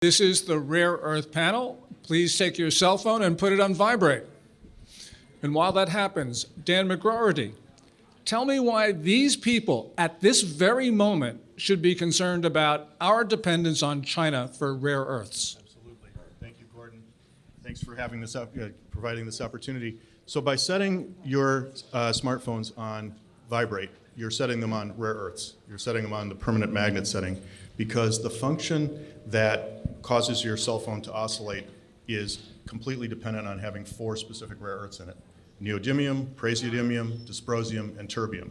This is the rare earth panel. Please take your cell phone and put it on vibrate. And while that happens, Dan McGroarty, tell me why these people at this very moment should be concerned about our dependence on China for rare earths. Absolutely. Thank you, Gordon. Thanks for having this providing this opportunity. So by setting your smartphones on vibrate, you're setting them on rare earths. You're setting them on the permanent magnet setting because the function that causes your cell phone to oscillate is completely dependent on having 4 specific rare earths in it: neodymium, praseodymium, dysprosium, and terbium.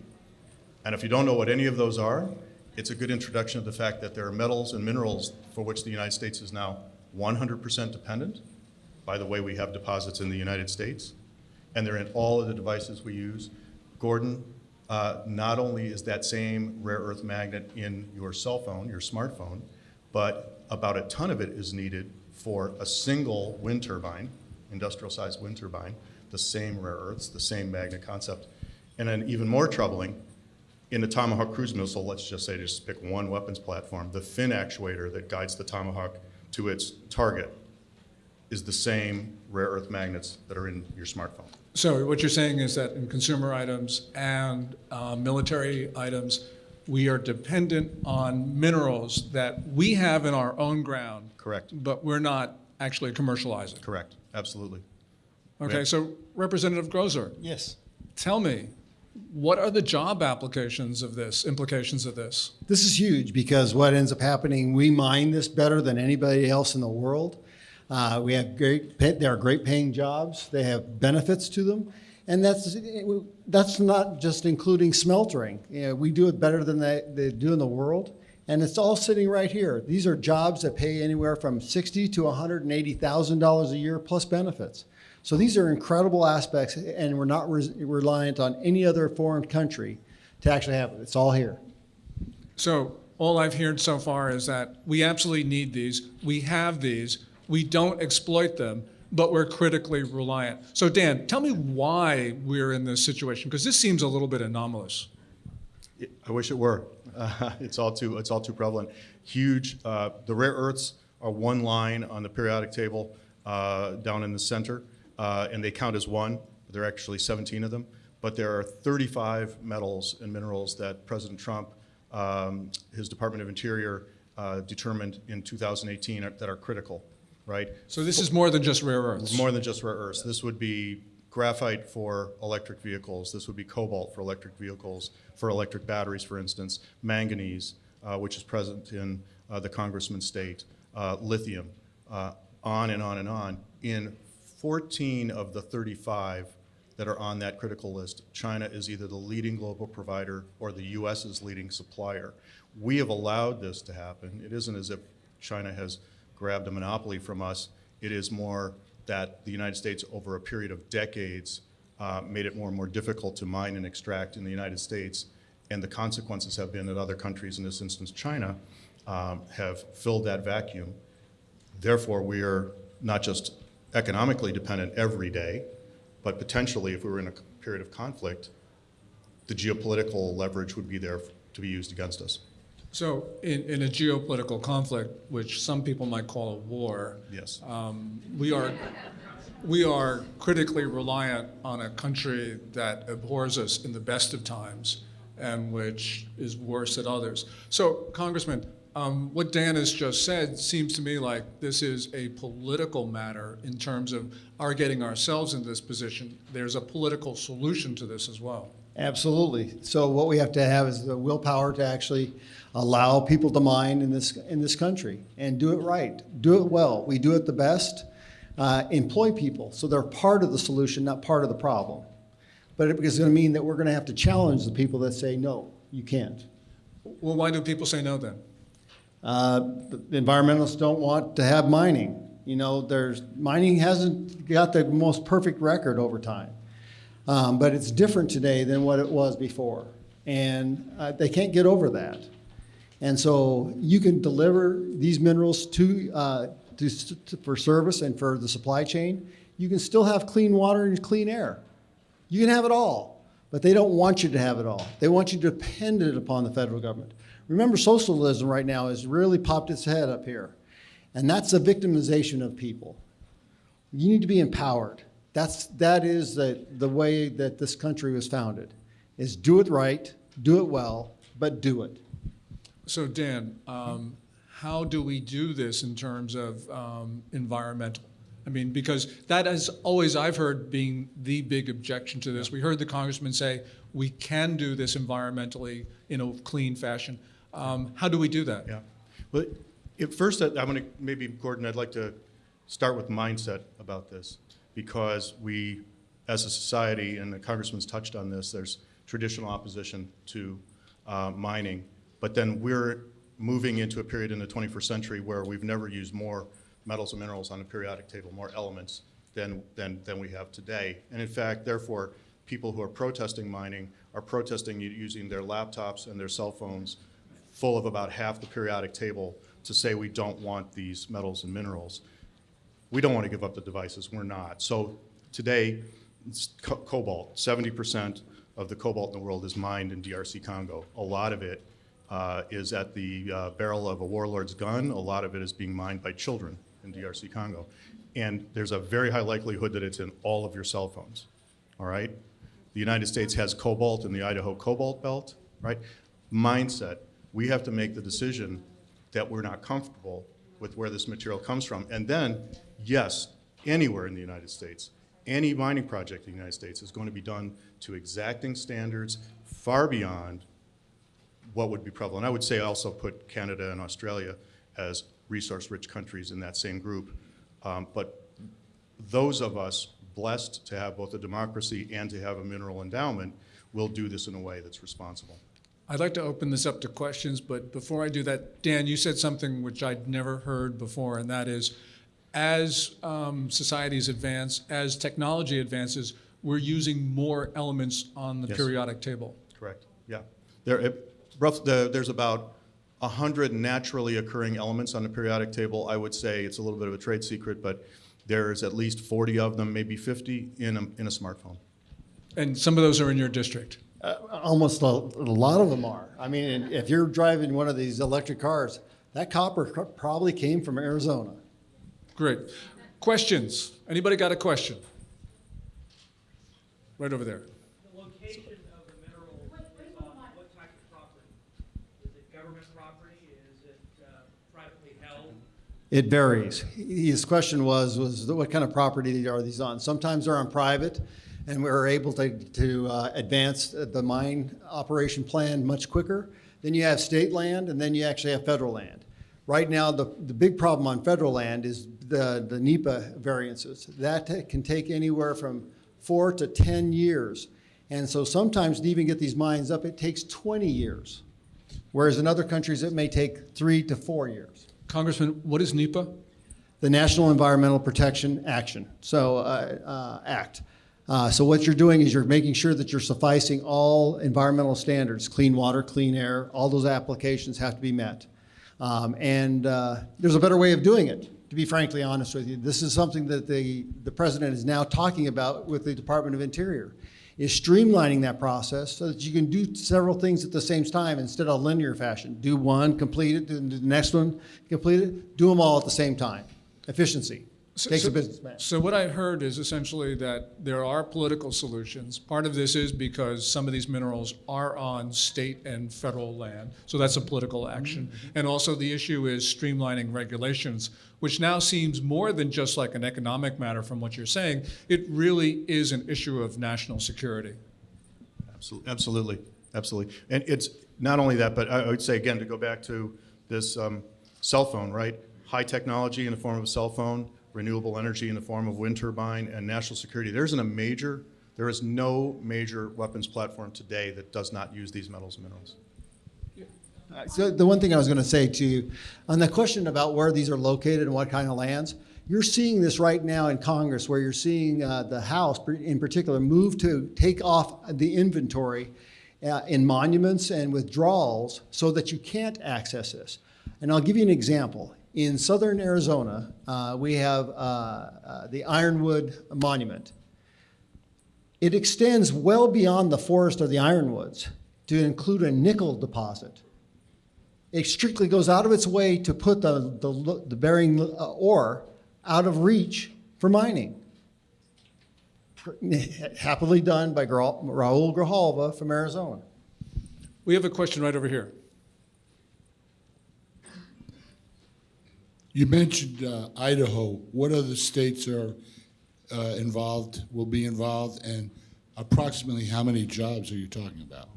And if you don't know what any of those are, it's a good introduction to the fact that there are metals and minerals for which the United States is now 100% dependent. By the way, we have deposits in the United States, and they're in all of the devices we use. Gordon, not only is that same rare earth magnet in your cell phone, your smartphone, but about a ton of it is needed for a single wind turbine, industrial-sized wind turbine, the same rare earths, the same magnet concept. And then even more troubling, in the Tomahawk cruise missile, let's just say, just pick one weapons platform, the fin actuator that guides the Tomahawk to its target is the same rare earth magnets that are in your smartphone. So what you're saying is that in consumer items and military items, we are dependent on minerals that we have in our own ground. Correct. But we're not actually commercializing. Correct. Absolutely. Okay, so Representative Grozer. Yes. Tell me, what are the job applications of this, implications of this? This is huge because what ends up happening, we mine this better than anybody else in the world. We have there are great paying jobs. They have benefits to them. And that's not just including smeltering. We do it better than they do in the world. And it's all sitting right here. These are jobs that pay anywhere from $60,000 to $180,000 a year plus benefits. So these are incredible aspects, and we're not reliant on any other foreign country to actually have it. It's all here. So all I've heard so far is that we absolutely need these. We have these. We don't exploit them, but we're critically reliant. So Dan, tell me why we're in this situation, because this seems a little bit anomalous. I wish it were. It's all too prevalent. Huge. The rare earths are one line on the periodic table down in the center, and they count as one. There are actually 17 of them, but there are 35 metals and minerals that President Trump, his Department of Interior, determined in 2018 that are critical. Right? So this is more than just rare earths. More than just rare earths. This would be graphite for electric vehicles. This would be cobalt for electric vehicles, for electric batteries, for instance. Manganese, which is present in the Congressman's state. Lithium, on and on and on. In 14 of the 35 that are on that critical list, China is either the leading global provider or the U.S.'s leading supplier. We have allowed this to happen. It isn't as if China has grabbed a monopoly from us. It is more that the United States, over a period of decades, made it more and more difficult to mine and extract in the United States, and the consequences have been that other countries, in this instance China, have filled that vacuum. Therefore, we are not just economically dependent every day, but potentially, if we were in a period of conflict, the geopolitical leverage would be there to be used against us. So in a geopolitical conflict, which some people might call a war, yes, we are critically reliant on a country that abhors us in the best of times and which is worse at others. So, Congressman, what Dan has just said seems to me like this is a political matter in terms of our getting ourselves in this position. There's a political solution to this as well. Absolutely. So what we have to have is the willpower to actually allow people to mine in this country and do it right, do it well. We do it the best. Employ people so they're part of the solution, not part of the problem. But it's going to mean that we're going to have to challenge the people that say no, you can't. Well, why do people say no then? The environmentalists don't want to have mining. You know, mining hasn't got the most perfect record over time. But it's different today than what it was before. And they can't get over that. And so you can deliver these minerals for service and for the supply chain. You can still have clean water and clean air. You can have it all, but they don't want you to have it all. They want you dependent upon the federal government. Remember, socialism right now has really popped its head up here. And that's the victimization of people. You need to be empowered. That is the way that this country was founded, is do it right, do it well, but do it. So Dan, how do we do this in terms of environmental? I mean, because that is always, I've heard, being the big objection to this. We heard the congressman say, we can do this environmentally in a clean fashion. How do we do that? Yeah. Well, first, I'm going to, maybe, Gordon, I'd like to start with mindset about this, because we, as a society, and the congressman's touched on this, there's traditional opposition to mining, but then we're moving into a period in the 21st century where we've never used more metals and minerals on the periodic table, more elements than we have today. And in fact, therefore, people who are protesting mining are protesting using their laptops and their cell phones full of about half the periodic table to say we don't want these metals and minerals. We don't want to give up the devices, we're not. So today, cobalt, 70% of the cobalt in the world is mined in DRC Congo. A lot of it is at the barrel of a warlord's gun. A lot of it is being mined by children in DRC Congo. And there's a very high likelihood that it's in all of your cell phones, all right? The United States has cobalt in the Idaho Cobalt Belt, right? Mindset, we have to make the decision that we're not comfortable with where this material comes from. And then, yes, anywhere in the United States, any mining project in the United States is going to be done to exacting standards far beyond what would be prevalent. I would say also put Canada and Australia as resource-rich countries in that same group. But those of us blessed to have both a democracy and to have a mineral endowment will do this in a way that's responsible. I'd like to open this up to questions, but before I do that, Dan, you said something which I'd never heard before, and that is, as societies advance, as technology advances, we're using more elements on the Yes. periodic table. Correct, yeah. There's about 100 naturally occurring elements on the periodic table. I would say it's a little bit of a trade secret, but there's at least 40 of them, maybe 50 in a smartphone. And some of those are in your district. Almost a lot of them are. I mean, if you're driving one of these electric cars, that copper probably came from Arizona. Great. Questions? Anybody got a question? Right over there. The location of the mineral is on what type of property? Is it government property? Is it privately held? It varies. His question was what kind of property are these on? Sometimes they're on private, and we're able to advance the mine operation plan much quicker. Then you have state land, and then you actually have federal land. Right now, the big problem on federal land is the NEPA variances. That can take anywhere from 4 to 10 years. And so sometimes to even get these mines up, it takes 20 years. Whereas in other countries, it may take 3 to 4 years. Congressman, what is NEPA? The National Environmental Protection Act. So what you're doing is you're making sure that you're sufficing all environmental standards, clean water, clean air, all those applications have to be met. There's a better way of doing it, to be frankly honest with you. This is something that the president is now talking about with the Department of Interior, is streamlining that process so that you can do several things at the same time instead of linear fashion. Do one, complete it, do the next one, complete it, do them all at the same time. Efficiency. Takes a businessman. So what I heard is essentially that there are political solutions. Part of this is because some of these minerals are on state and federal land, so that's a political action. And also the issue is streamlining regulations, which now seems more than just like an economic matter from what you're saying. It really is an issue of national security. Absolutely. And it's not only that, but I would say, again, to go back to this cell phone, right? High technology in the form of a cell phone, renewable energy in the form of wind turbine, and national security. There is no major weapons platform today that does not use these metals and minerals. So the one thing I was going to say to you, on the question about where these are located and what kind of lands, you're seeing this right now in Congress, where you're seeing the House in particular move to take off the inventory in monuments and withdrawals so that you can't access this. And I'll give you an example. In southern Arizona, we have the Ironwood Monument. It extends well beyond the forest of the ironwoods to include a nickel deposit. It strictly goes out of its way to put the bearing ore out of reach for mining. Happily done by Raul Grijalva from Arizona. We have a question right over here. You mentioned Idaho. What other states are involved, will be involved, and approximately how many jobs are you talking about?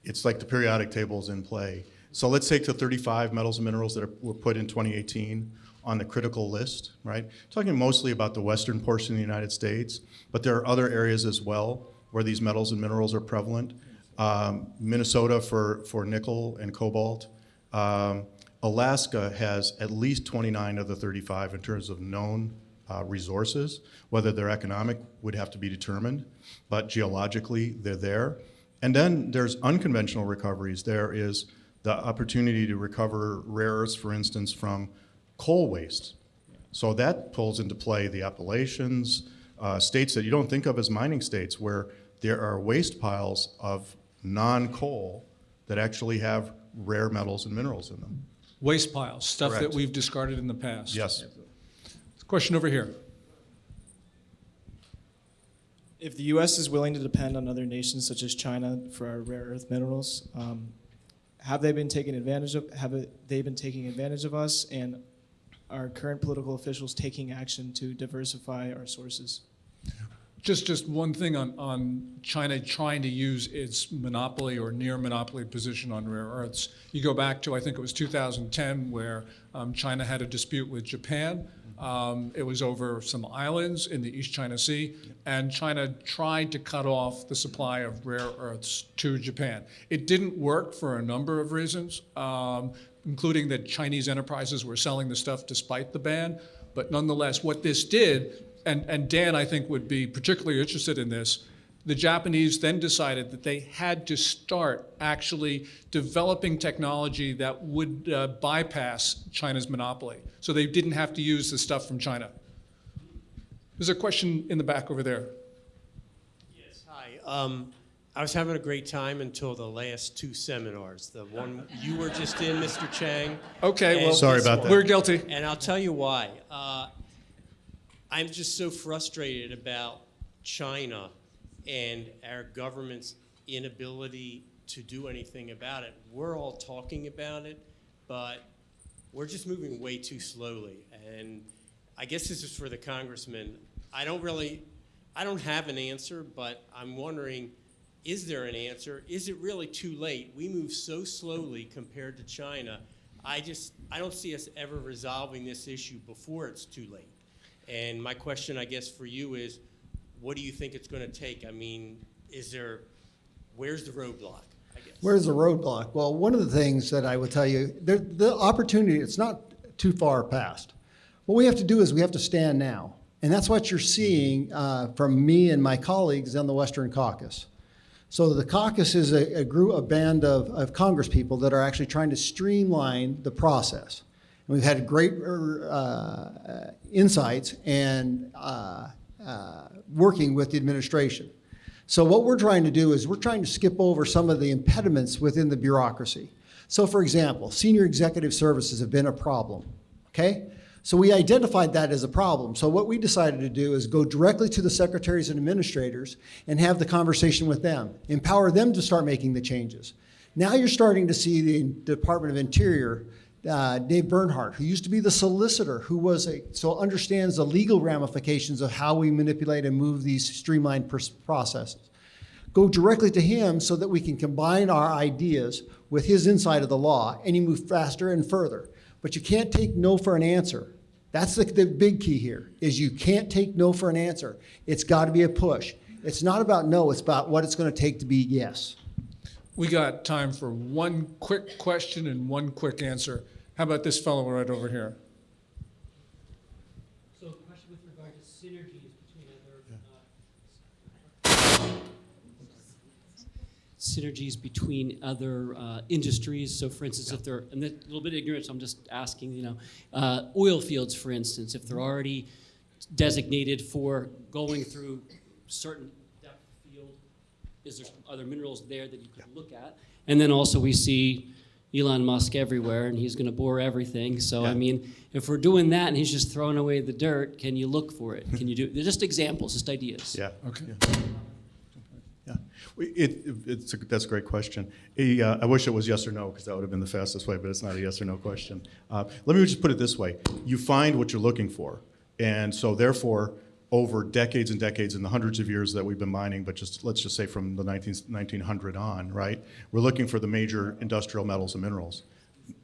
It's like the periodic table is in play. So let's take the 35 metals and minerals that were put in 2018 on the critical list, right? Talking mostly about the western portion of the United States, but there are other areas as well where these metals and minerals are prevalent. Minnesota for nickel and cobalt. Alaska has at least 29 of the 35 in terms of known resources. Whether they're economic would have to be determined, but geologically they're there. And then there's unconventional recoveries. There is the opportunity to recover rare earths, for instance, from coal waste. So that pulls into play the Appalachians, states that you don't think of as mining states, where there are waste piles of non-coal that actually have rare metals and minerals in them. Waste piles, stuff that Correct. we've discarded in the past. Yes. Question over here. If the U.S. is willing to depend on other nations such as China for our rare earth minerals, have they been taking advantage of? Have they been taking advantage of us? And are current political officials taking action to diversify our sources? Just one thing on China trying to use its monopoly or near monopoly position on rare earths. You go back to, I think it was 2010, where China had a dispute with Japan. It was over some islands in the East China Sea, and China tried to cut off the supply of rare earths to Japan. It didn't work for a number of reasons, including that Chinese enterprises were selling the stuff despite the ban. But nonetheless, what this did, and Dan, I think, would be particularly interested in this, the Japanese then decided that they had to start actually developing technology that would bypass China's monopoly. So they didn't have to use the stuff from China. There's a question in the back over there. Yes, hi. I was having a great time until the last two seminars. The one you were just in, Mr. Chang. Okay, and well, Sorry this about one. that. we're guilty. And I'll tell you why. I'm just so frustrated about China and our government's inability to do anything about it. We're all talking about it, but we're just moving way too slowly. And I guess this is for the congressman. I don't have an answer, but I'm wondering, is there an answer? Is it really too late? We move so slowly compared to China. I don't see us ever resolving this issue before it's too late. And my question, I guess, for you is, what do you think it's going to take? I mean, where's the roadblock, I guess? Where's the roadblock? Well, one of the things that I would tell you, the opportunity, it's not too far past. What we have to do is we have to stand now. And that's what you're seeing from me and my colleagues on the Western Caucus. So the caucus is a band of Congress people that are actually trying to streamline the process. And we've had great insights and working with the administration. So what we're trying to do is we're trying to skip over some of the impediments within the bureaucracy. So for example, senior executive services have been a problem, okay? So we identified that as a problem. So what we decided to do is go directly to the secretaries and administrators and have the conversation with them, empower them to start making the changes. Now you're starting to see the Department of Interior, Dave Bernhardt, who used to be the solicitor, so understands the legal ramifications of how we manipulate and move these streamlined processes. Go directly to him so that we can combine our ideas with his insight of the law, and you move faster and further. But you can't take no for an answer. That's the big key here, is you can't take no for an answer. It's got to be a push. It's not about no, it's about what it's going to take to be yes. We got time for one quick question and one quick answer. How about this fellow right over here? So a question with regard to synergies between other industries. So for instance, if they're, and a little bit ignorant, so I'm just asking, oil fields, for instance, if they're already designated for going through certain depth field, are there minerals there that you could look at? And then also we see Elon Musk everywhere, and he's going to bore everything. So, Yeah. I mean, if we're doing that and he's just throwing away the dirt, can you look for it? Can you do? They're just examples, just ideas. Yeah. Okay. Yeah. That's a great question. I wish it was yes or no, because that would have been the fastest way, but it's not a yes or no question. Let me just put it this way. You find what you're looking for. And so therefore, over decades and decades and the hundreds of years that we've been mining, but let's just say from the 1900 on, right? We're looking for the major industrial metals and minerals.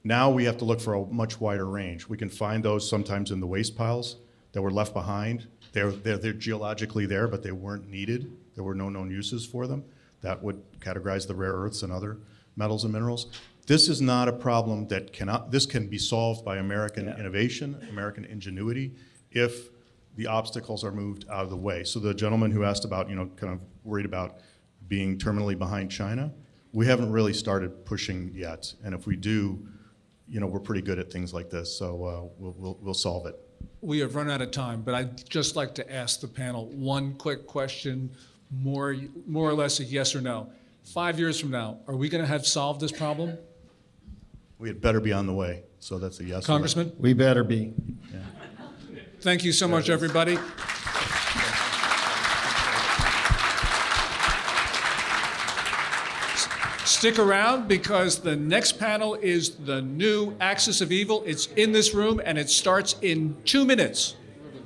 Now we have to look for a much wider range. We can find those sometimes in the waste piles that were left behind. They're geologically there, but they weren't needed. There were no known uses for them. That would categorize the rare earths and other metals and minerals. This is not a problem that this can be solved by American innovation, American ingenuity, if the obstacles are moved out of the way. So the gentleman who asked about, kind of worried about being terminally behind China, we haven't really started pushing yet. And if we do, we're pretty good at things like this, so we'll solve it. We have run out of time, but I'd just like to ask the panel one quick question, more or less a yes or no. 5 years from now, are we going to have solved this problem? We had better be on the way, so that's a yes. or no. Congressman? We better be. Thank you so much, everybody. Stick around, because the next panel is the new Axis of Evil. It's in this room, and it starts in 2 minutes.